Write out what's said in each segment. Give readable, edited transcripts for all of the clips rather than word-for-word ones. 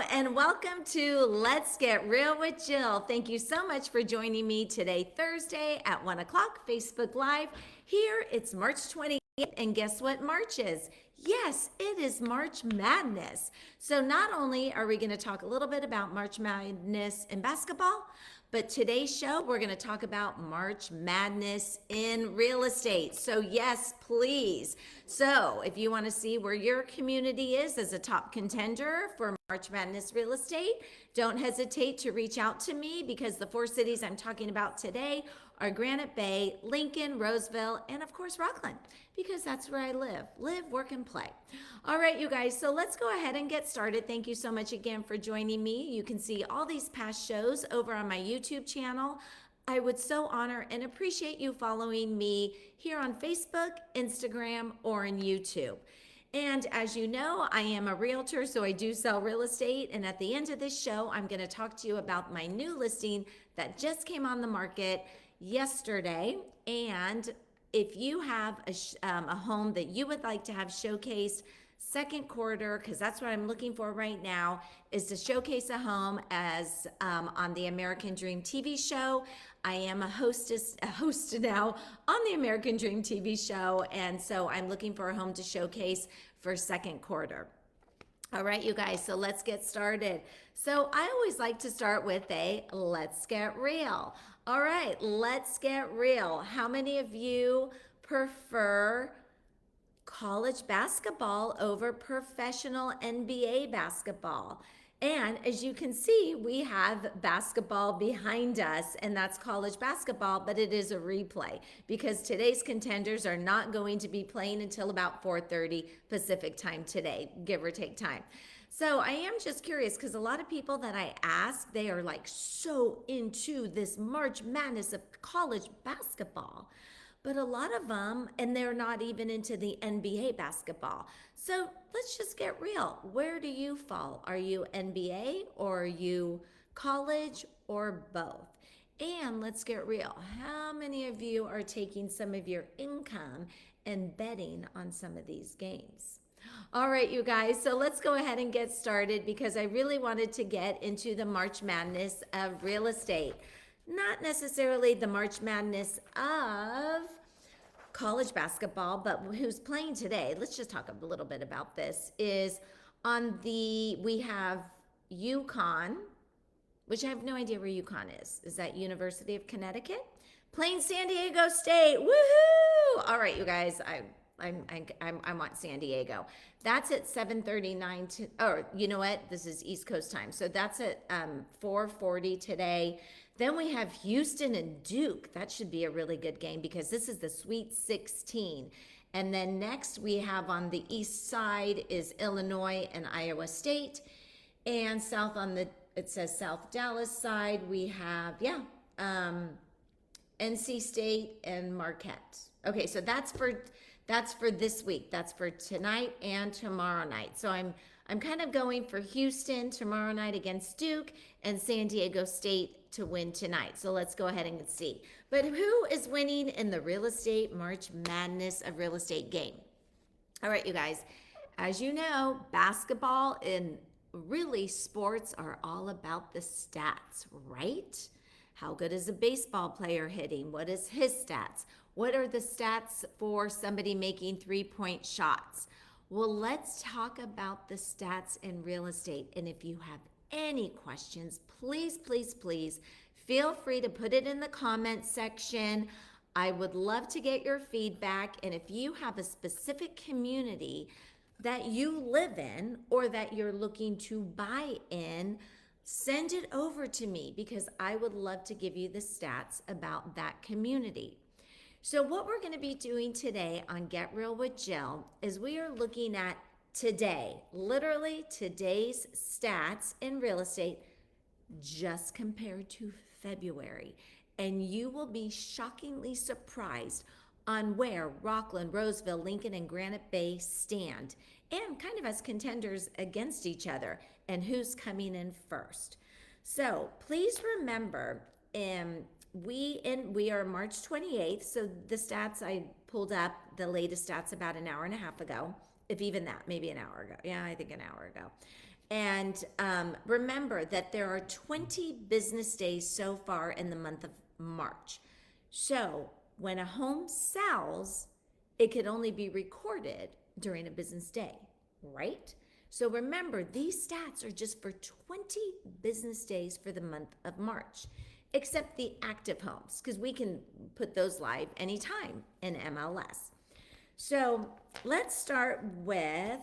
and welcome to Let's Get Real with Jill. Thank you so much for joining me today, Thursday at 1 o'clock, Facebook Live. Here it's March 28th, and guess what March is? Yes, it is March Madness. So not only are we going to talk a little bit about March Madness in basketball, but today's show, we're going to talk about March Madness in real estate. So yes, please. So if you want to see where your community is as a top contender for March Madness real estate, don't hesitate to reach out to me, because the four cities I'm talking about today are Granite Bay, Lincoln, Roseville, and of course Rockland, because that's where I live, work, and play. All right, you guys, so let's go ahead and get started. Thank you so much again for joining me. You can see all these past shows over on my YouTube channel. I would so honor and appreciate you following me here on Facebook, Instagram, or on YouTube. And as you know, I am a realtor, so I do sell real estate. And at the end of this show, I'm going to talk to you about my new listing that just came on the market yesterday. And if you have a home that you would like to have showcased second quarter, because that's what I'm looking for right now, is to showcase a home as on the American Dream TV show. I am a host now on the American Dream TV show, and so I'm looking for a home to showcase for second quarter. All right, you guys, so let's get started. So I always like to start with a let's get real. All right, let's get real. How many of you prefer college basketball over professional NBA basketball? And as you can see, we have basketball behind us, and that's college basketball, but it is a replay because today's contenders are not going to be playing until about 4:30 Pacific time today, give or take time. So I am just curious, because a lot of people that I ask, they are like so into this March Madness of college basketball. But a lot of them, and they're not even into the NBA basketball. So let's just get real. Where do you fall? Are you NBA, or are you college, or both? And let's get real. How many of you are taking some of your income and betting on some of these games? All right, you guys, so let's go ahead and get started, because I really wanted to get into the March Madness of real estate. Not necessarily the March Madness of college basketball, but who's playing today. Let's just talk a little bit about this. We have UConn, which I have no idea where UConn is. Is that University of Connecticut? Playing San Diego State. Woohoo! All right, you guys, I want San Diego. That's at 7:39 or you know what? This is East Coast time. So that's at 4:40 today. Then we have Houston and Duke. That should be a really good game, because this is the Sweet 16. And then next we have on the east side is Illinois and Iowa State. And it says South Dallas side, we have, NC State and Marquette. Okay, so that's for this week. That's for tonight and tomorrow night. So I'm kind of going for Houston tomorrow night against Duke, and San Diego State to win tonight. So let's go ahead and see. But who is winning in the real estate March Madness of real estate game? All right, you guys, as you know, basketball and really sports are all about the stats, right? How good is a baseball player hitting? What is his stats? What are the stats for somebody making three-point shots? Well, let's talk about the stats in real estate. And if you have any questions, please, please, please feel free to put it in the comment section. I would love to get your feedback. And if you have a specific community that you live in or that you're looking to buy in, send it over to me, because I would love to give you the stats about that community. So what we're going to be doing today on Get Real with Jill is we are looking at today, literally today's stats in real estate just compared to February. And you will be shockingly surprised on where Rockland, Roseville, Lincoln, and Granite Bay stand, and kind of as contenders against each other, and who's coming in first. So please remember, we are March 28th, so the stats I pulled up, the latest stats about an hour and a half ago, if even that, maybe an hour ago. Yeah, I think an hour ago. And remember that there are 20 business days so far in the month of March. So when a home sells, it could only be recorded during a business day, right? So remember, these stats are just for 20 business days for the month of March, except the active homes, because we can put those live anytime in MLS. So let's start with,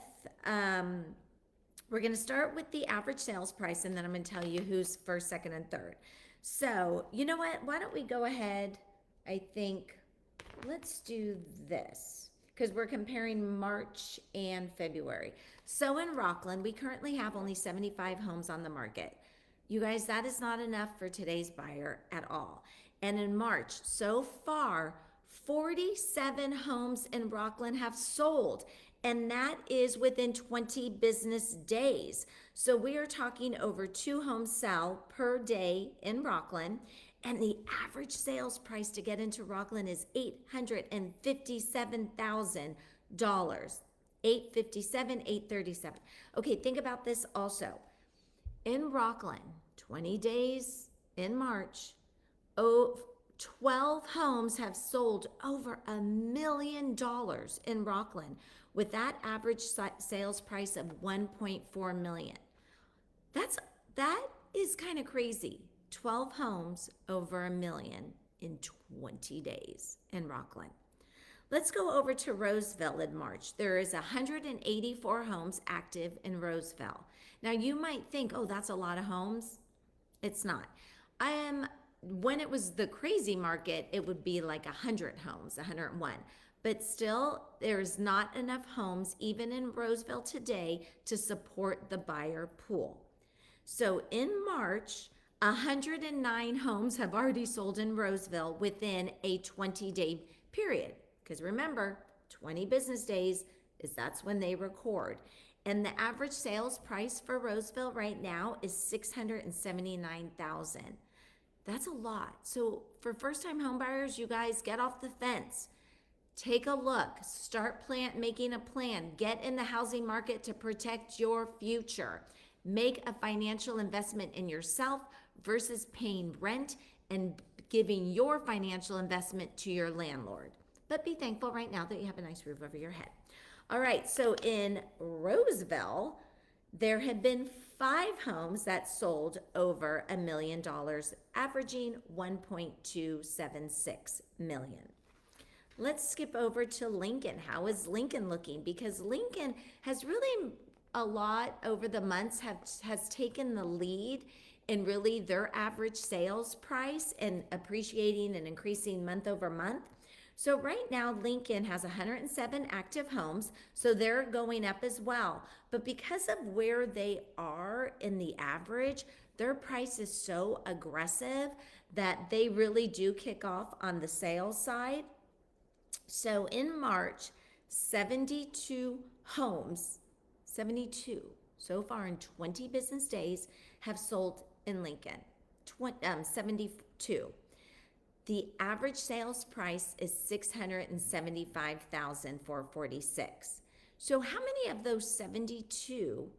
we're going to start with the average sales price, and then I'm going to tell you who's first, second, and third. So you know what? Why don't we go ahead? I think let's do this because we're comparing March and February. So in Rockland, we currently have only 75 homes on the market. You guys, that is not enough for today's buyer at all. And in March, so far, 47 homes in Rockland have sold, and that is within 20 business days. So we are talking over 2 homes sell per day in Rockland, and the average sales price to get into Rockland is $857,000. $837. Okay, think about this also. In Rockland, 20 days in March, 12 homes have sold over $1 million in Rockland with that average sales price of 1.4 million. That is kind of crazy. 12 homes over $1 million in 20 days in Rockland. Let's go over to Roseville in March. There is 184 homes active in Roseville. Now you might think, oh, that's a lot of homes. It's not. When it was the crazy market, it would be like 100 homes, 101. But still, there's not enough homes, even in Roseville today, to support the buyer pool. So in March, 109 homes have already sold in Roseville within a 20-day period. Because remember, 20 business days that's when they record. And the average sales price for Roseville right now is $679,000. That's a lot. So for first-time home buyers, you guys get off the fence. Take a look. Start making a plan. Get in the housing market to protect your future. Make a financial investment in yourself versus paying rent and giving your financial investment to your landlord. But be thankful right now that you have a nice roof over your head. All right, so in Roseville, there have been 5 homes that sold over $1 million, averaging 1.276 million. Let's skip over to Lincoln. How is Lincoln looking? Because Lincoln has really a lot over the months has taken the lead in really their average sales price and appreciating and increasing month over month. So right now, Lincoln has 107 active homes, so they're going up as well. But because of where they are in the average, their price is so aggressive that they really do kick off on the sales side. So in March, 72 homes, 72 so far in 20 business days have sold in Lincoln, 72. The average sales price is $675,446. So how many of those 72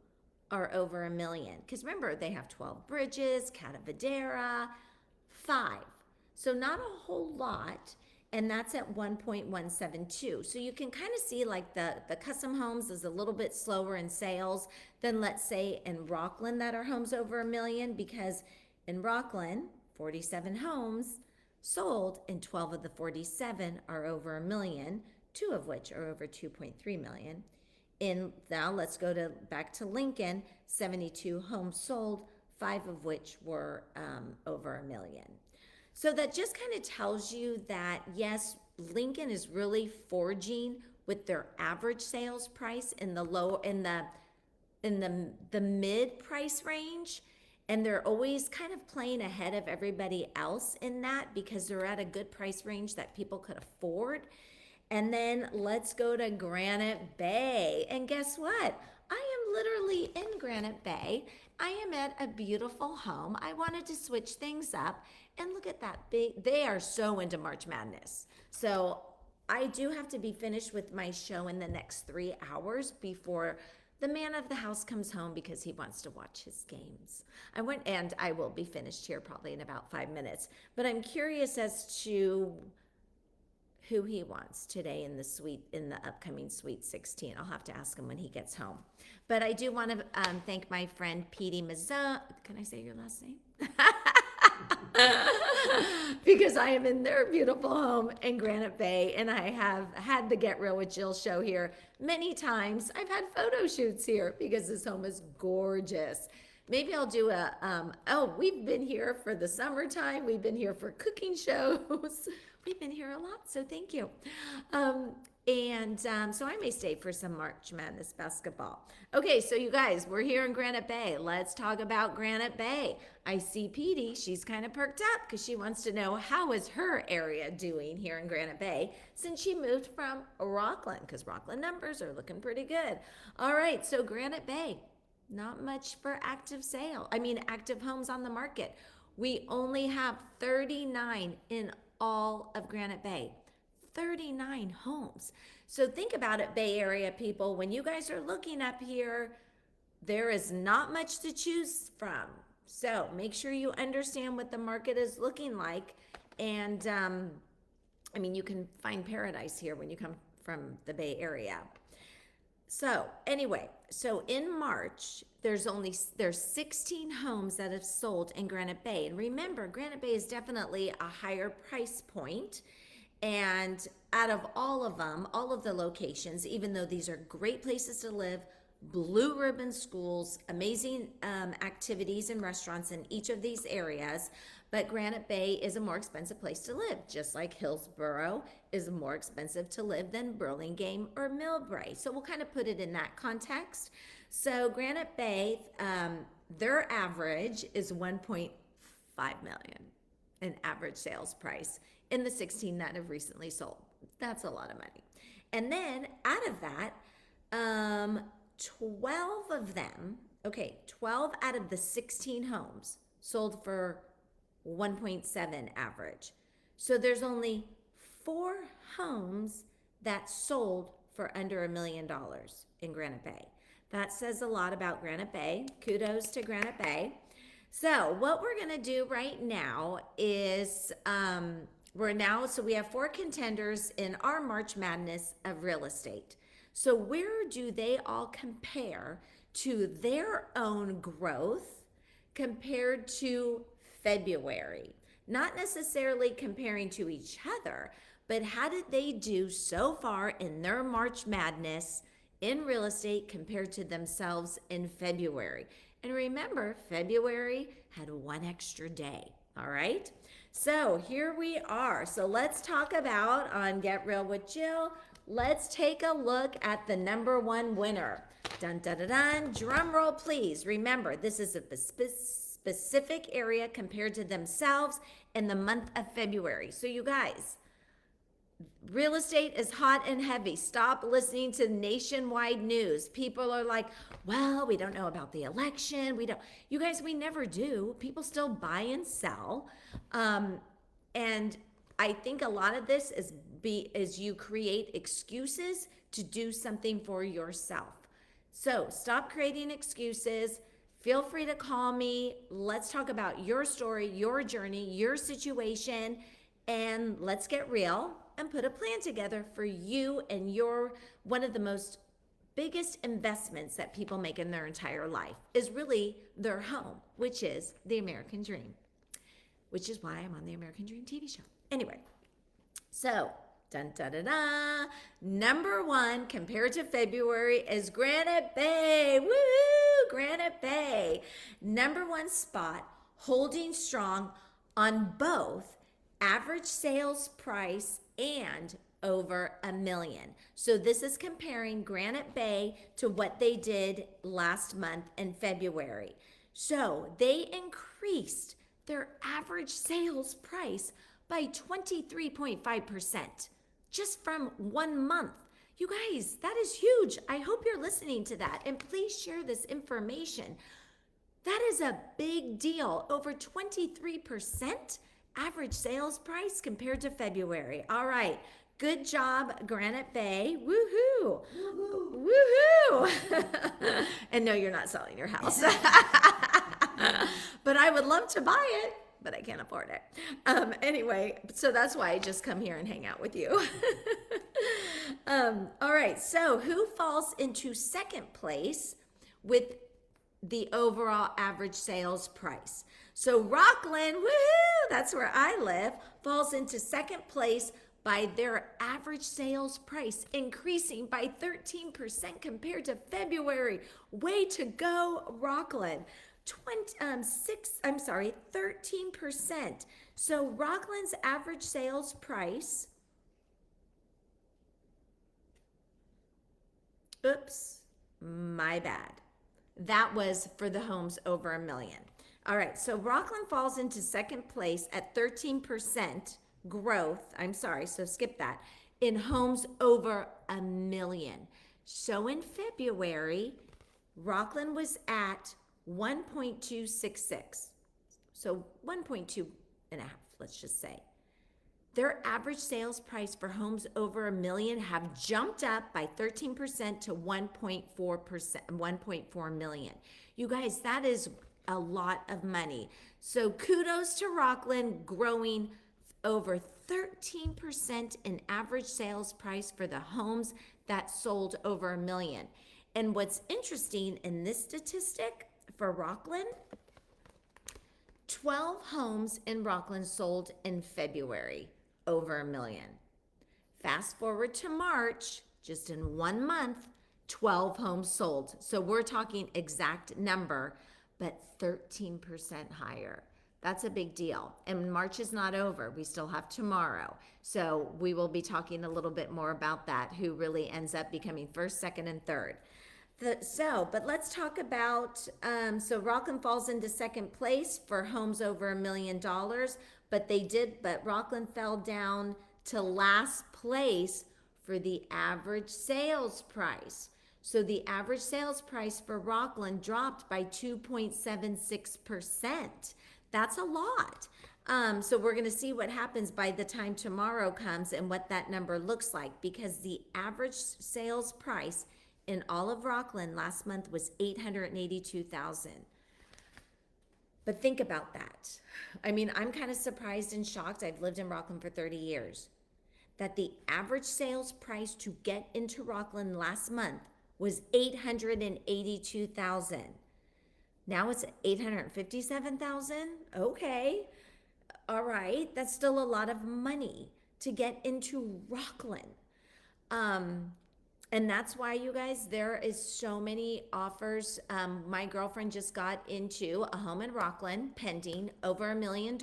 are over $1 million? Because remember, they have 12 bridges, Catavadera, 5. So not a whole lot, and that's at 1.172. So you can kind of see like the custom homes is a little bit slower in sales than, let's say, in Rockland that are homes over $1 million, because in Rockland, 47 homes sold, and 12 of the 47 are over $1 million, 2 of which are over 2.3 million. Now let's go back to Lincoln, 72 homes sold, 5 of which were over $1 million. So that just kind of tells you that yes, Lincoln is really forging with their average sales price in the mid price range. And they're always kind of playing ahead of everybody else in that because they're at a good price range that people could afford. And then let's go to Granite Bay. And guess what? I am literally in Granite Bay. I am at a beautiful home. I wanted to switch things up. And look at that they are so into March Madness. So I do have to be finished with my show in the next 3 hours before The man of the house comes home because he wants to watch his games. And I will be finished here probably in about 5 minutes. But I'm curious as to who he wants today in the upcoming Sweet 16. I'll have to ask him when he gets home. But I do want to thank my friend Petey Mazza. Can I say your last name? Because I am in their beautiful home in Granite Bay, and I have had the Get Real with Jill show here many times. I've had photo shoots here because this home is gorgeous. Maybe I'll do we've been here for the summertime. We've been here for cooking shows. We've been here a lot, so thank you. So I may stay for some March Madness basketball. Okay, so you guys, we're here in Granite Bay. Let's talk about Granite Bay. I see Petey. She's kind of perked up because she wants to know how is her area doing here in Granite Bay since she moved from Rockland, because Rockland numbers are looking pretty good. All right, so Granite Bay, not much for active homes on the market. We only have 39 in all of Granite Bay. 39 homes. So think about it, Bay Area people. When you guys are looking up here, there is not much to choose from. So make sure you understand what the market is looking like. And you can find paradise here when you come from the Bay Area. So anyway, in March, there's 16 homes that have sold in Granite Bay. And remember, Granite Bay is definitely a higher price point. And out of all of them, all of the locations, even though these are great places to live, blue ribbon schools, amazing activities and restaurants in each of these areas, but Granite Bay is a more expensive place to live, just like Hillsborough is more expensive to live than Burlingame or Millbrae. So we'll kind of put it in that context. So Granite Bay, their average is 1.5 million in average sales price in the 16 that have recently sold. That's a lot of money. And then out of that, 12 out of the 16 homes sold for 1.7 average. So there's only 4 homes that sold for under $1 million in Granite Bay. That says a lot about Granite Bay. Kudos to Granite Bay. So what we're gonna do right now is we have 4 contenders in our March Madness of real estate. So where do they all compare to their own growth compared to February? Not necessarily comparing to each other, but how did they do so far in their March Madness in real estate compared to themselves in February? And remember, February had 1 extra day, all right? So here we are. So let's talk about on Get Real with Jill. Let's take a look at the number 1 winner. Dun, dun, dun, dun. Drum roll, please. Remember, this is a specific area compared to themselves in the month of February. So you guys, real estate is hot and heavy. Stop listening to nationwide news. People are like, well, we don't know about the election. You guys, we never do. People still buy and sell. And I think a lot of this is you create excuses to do something for yourself. So stop creating excuses. Feel free to call me. Let's talk about your story, your journey, your situation, and let's get real and put a plan together for you and one of the biggest investments that people make in their entire life is really their home, which is the American dream, which is why I'm on the American Dream TV show. Anyway, so dun, dun, dun, dun. Number 1 compared to February is Granite Bay. Woo! Granite Bay. Number 1 spot, holding strong on both average sales price and over $1 million. So this is comparing Granite Bay to what they did last month in February. So they increased their average sales price by 23.5% just from 1 month. You guys, that is huge. I hope you're listening to that, and please share this information. That is a big deal. Over 23% average sales price compared to February. All right, Good job, Granite Bay. Woohoo! Woohoo! And no, you're not selling your house. But I would love to buy it, but I can't afford it. Anyway, so that's why I just come here and hang out with you. All right, so who falls into second place with the overall average sales price? So Rockland, woohoo, that's where I live, falls into second place by their average sales price increasing by 13% compared to February. Way to go, Rockland. 13%. So Rockland's average sales price, oops, my bad. That was for the homes over $1 million. All right, so Rockland falls into second place at 13% growth. I'm sorry, so skip that. In homes over $1 million. So in February, Rockland was at 1.266. So 1.2 and a half, let's just say. Their average sales price for homes over $1 million have jumped up by 13% to 1.4 million. You guys, that is a lot of money. So kudos to Rockland, growing over 13% in average sales price for the homes that sold over $1 million. And what's interesting in this statistic for Rockland, 12 homes in Rockland sold in February over $1 million. Fast forward to March, just in 1 month, 12 homes sold. So we're talking exact number, but 13% higher. That's a big deal. And March is not over. We still have tomorrow. So we will be talking a little bit more about that, who really ends up becoming first, second, and third. But let's talk about, so Rockland falls into second place for homes over $1 million, but Rockland fell down to last place for the average sales price. So the average sales price for Rockland dropped by 2.76%. That's a lot. So we're going to see what happens by the time tomorrow comes and what that number looks like, because the average sales price in all of Rockland last month was $882,000. But think about that. I mean, I'm kind of surprised and shocked. I've lived in Rockland for 30 years. That the average sales price to get into Rockland last month was $882,000. Now it's $857,000. Okay. All right. That's still a lot of money to get into Rockland. And that's why, you guys, there is so many offers. My girlfriend just got into a home in Rockland pending over $1 million.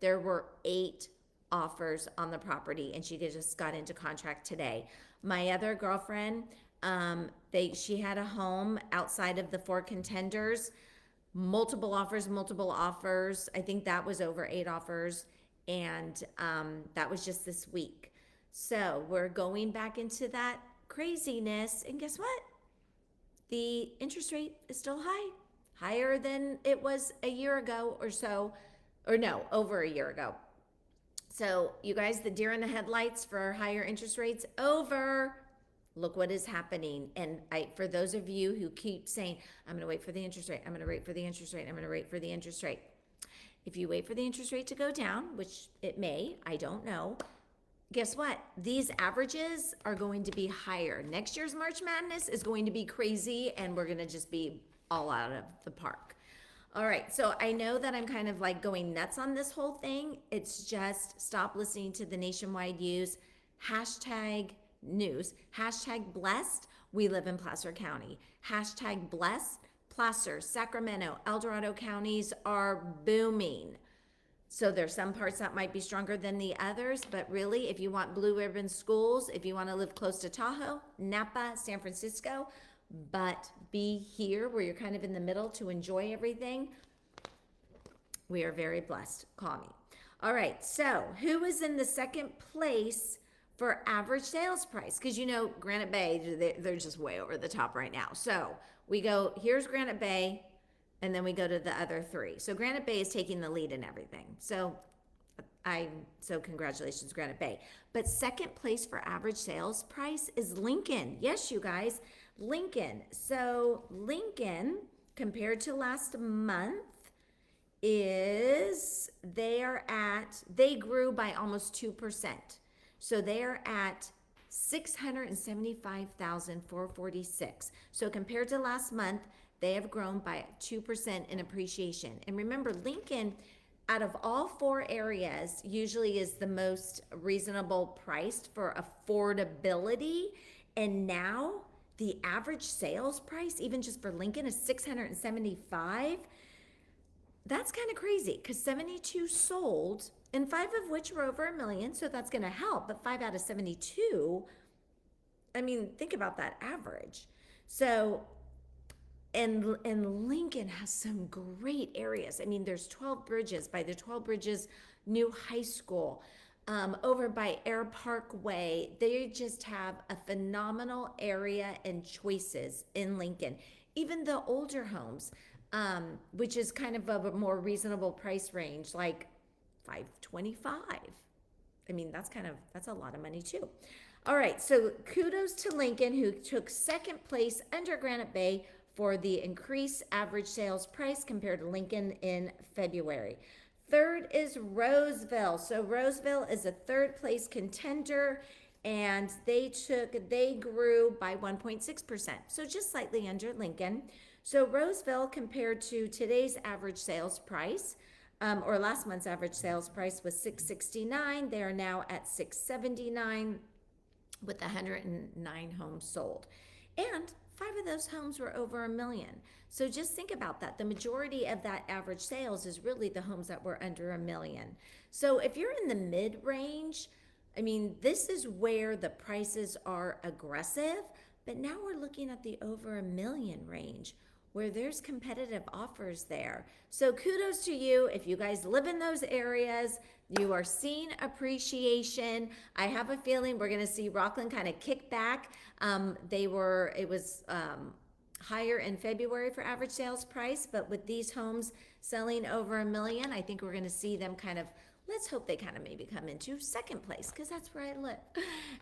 There were 8 offers on the property, and she just got into contract today. My other girlfriend, she had a home outside of the 4 contenders, multiple offers. I think that was over 8 offers, and that was just this week. So we're going back into that craziness, and guess what? The interest rate is still higher than it was a year ago or so, or no, over a year ago. So you guys, the deer in the headlights for higher interest rates over. Look what is happening. And for those of you who keep saying, I'm going to wait for the interest rate, I'm going to wait for the interest rate, I'm going to wait for the interest rate. If you wait for the interest rate to go down, which it may, I don't know, guess what? These averages are going to be higher. Next year's March Madness is going to be crazy, and we're going to just be all out of the park. All right, so I know that I'm kind of like going nuts on this whole thing. It's just stop listening to the nationwide news. #news. #blessed. We live in Placer County. #blessed. Placer, Sacramento, El Dorado counties are booming. So there's some parts that might be stronger than the others, but really, if you want blue ribbon schools, if you want to live close to Tahoe, Napa, San Francisco, but be here where you're kind of in the middle to enjoy everything, we are very blessed. Call me. All right, so who is in the second place for average sales price? Because you know, Granite Bay, they're just way over the top right now. So we go, here's Granite Bay, and then we go to the other 3. So Granite Bay is taking the lead in everything. So So congratulations, Granite Bay. But second place for average sales price is Lincoln. Yes, you guys, Lincoln. So Lincoln, compared to last month, they grew by almost 2%. So they're at 675,446. So compared to last month, they have grown by 2% in appreciation. And remember, Lincoln, out of all four areas, usually is the most reasonable priced for affordability. And now the average sales price, even just for Lincoln, is 675. That's kind of crazy because 72 sold, and 5 of which were over $1 million, so that's going to help. But 5 out of 72, I mean, think about that average. So, and Lincoln has some great areas. I mean, there's 12 Bridges, by the 12 Bridges new high school, over by Air Parkway. They just have a phenomenal area and choices in Lincoln. Even the older homes, which is kind of a more reasonable price range, like 525. I mean, that's a lot of money too. All right, so kudos to Lincoln, who took second place under Granite Bay for the increased average sales price compared to Lincoln in February. Third is Roseville. So Roseville is a third place contender, and they grew by 1.6%, so just slightly under Lincoln. So Roseville, compared to today's average sales price, or last month's average sales price was $669. They are now at $679 with 109 homes sold. And 5 of those homes were over $1 million. So just think about that. The majority of that average sales is really the homes that were under $1 million. So if you're in the mid-range, I mean, this is where the prices are aggressive, but now we're looking at the over $1 million range, where there's competitive offers there. So kudos to you. If you guys live in those areas, you are seeing appreciation. I have a feeling we're gonna see Rockland kind of kick back. It was higher in February for average sales price, but with these homes selling over $1 million, I think we're gonna see them kind of, let's hope they kind of maybe come into second place, because that's where I live.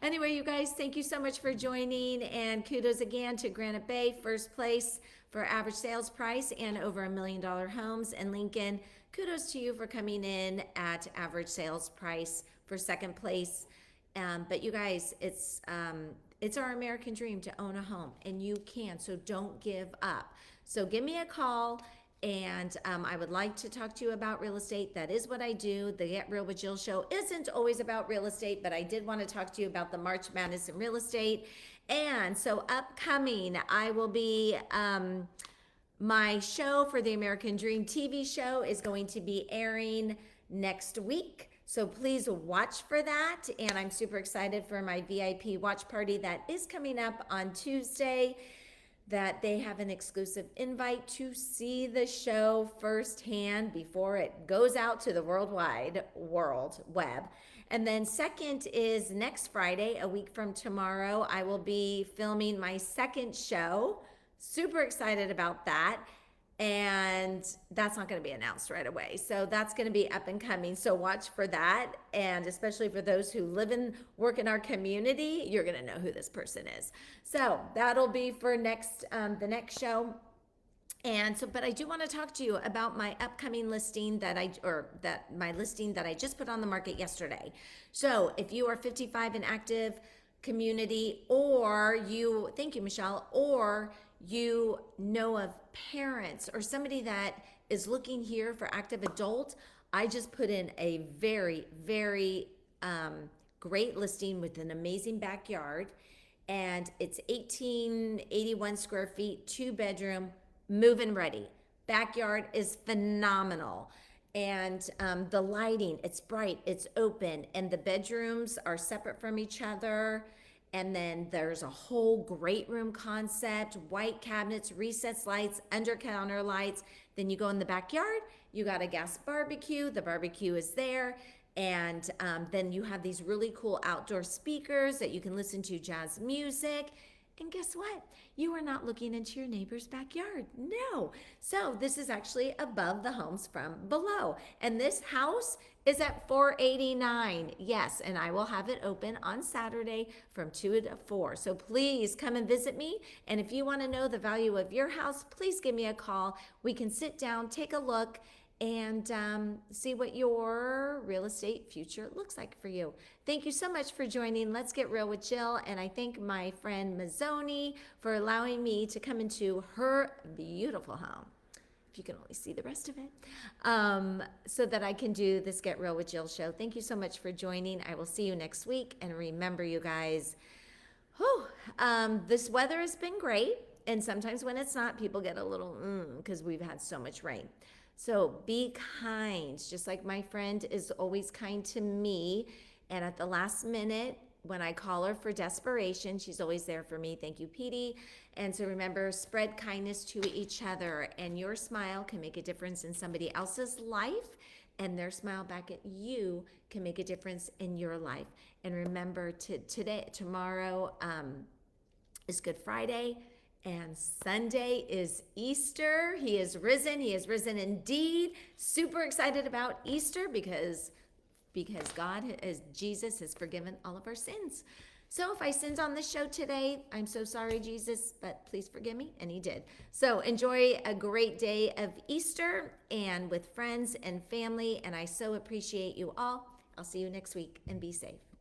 Anyway, you guys, thank you so much for joining, and kudos again to Granite Bay, first place for average sales price and over $1 million homes. And Lincoln, kudos to you for coming in at average sales price for second place. But you guys, it's our American dream to own a home, and you can, so don't give up. So give me a call. And I would like to talk to you about real estate. That is what I do. The Get Real with Jill show isn't always about real estate, but I did want to talk to you about the March Madness in real estate. And so upcoming, I will be, my show for the American Dream TV show is going to be airing next week. So please watch for that. And I'm super excited for my VIP watch party that is coming up on Tuesday, that they have an exclusive invite to see the show firsthand before it goes out to the world web. And then second is next Friday, a week from tomorrow, I will be filming my second show. Super excited about that. And that's not going to be announced right away. So that's going to be up and coming. So watch for that. And especially for those who live and work in our community, you're going to know who this person is. So that'll be for the next show. And so, but I do want to talk to you about my upcoming listing my listing that I just put on the market yesterday. So if you are 55 and active community, thank you, Michelle, or you know of parents or somebody that is looking here for active adult, I just put in a very, very great listing with an amazing backyard, and it's 1881 square feet, 2-bedroom, move-in ready. Backyard is phenomenal. And the lighting, it's bright, it's open, and the bedrooms are separate from each other. And then there's a whole great room concept, white cabinets, recessed lights, under counter lights. Then you go in the backyard, you got a gas barbecue, the barbecue is there. And then you have these really cool outdoor speakers that you can listen to jazz music. And guess what? You are not looking into your neighbor's backyard. No. So this is actually above the homes from below. And this house is at $4.89. Yes, and I will have it open on Saturday from 2 to 4. So please come and visit me. And if you want to know the value of your house, please give me a call. We can sit down, take a look, and see what your real estate future looks like for you. Thank you so much for joining Let's Get Real with Jill. And I thank my friend Mazzoni for allowing me to come into her beautiful home. If you can only see the rest of it, so that I can do this Get Real with Jill show. Thank you so much for joining. I will see you next week. And remember, you guys, this weather has been great. And sometimes when it's not, people get a little, because we've had so much rain. So be kind, just like my friend is always kind to me. And at the last minute, when I call her for desperation, she's always there for me. Thank you, Petey. And so remember, spread kindness to each other, and your smile can make a difference in somebody else's life, and their smile back at you can make a difference in your life. And remember, tomorrow is Good Friday, and Sunday is Easter. He is risen. He is risen indeed. Super excited about Easter because Jesus has forgiven all of our sins. So if I sinned on this show today, I'm so sorry, Jesus, but please forgive me. And he did. So enjoy a great day of Easter and with friends and family. And I so appreciate you all. I'll see you next week, and be safe.